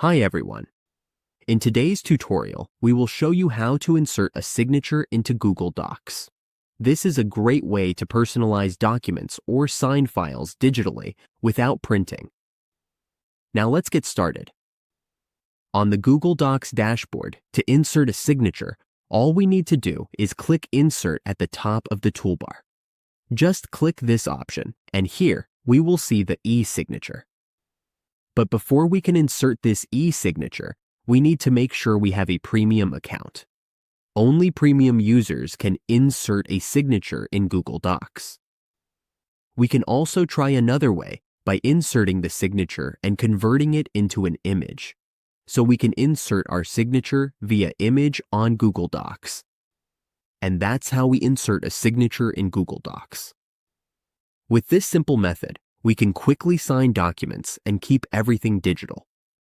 Hi everyone. In today's tutorial, we will show you how to insert a signature into Google Docs. This is a great way to personalize documents or sign files digitally without printing. Now let's get started. On the Google Docs dashboard, to insert a signature, all we need to do is click Insert at the top of the toolbar. Just click this option, and here we will see the e-signature. But before we can insert this e-signature, we need to make sure we have a premium account. Only premium users can insert a signature in Google Docs. We can also try another way by inserting the signature and converting it into an image. So we can insert our signature via image on Google Docs. And that's how we insert a signature in Google Docs. With this simple method, we can quickly sign documents and keep everything digital.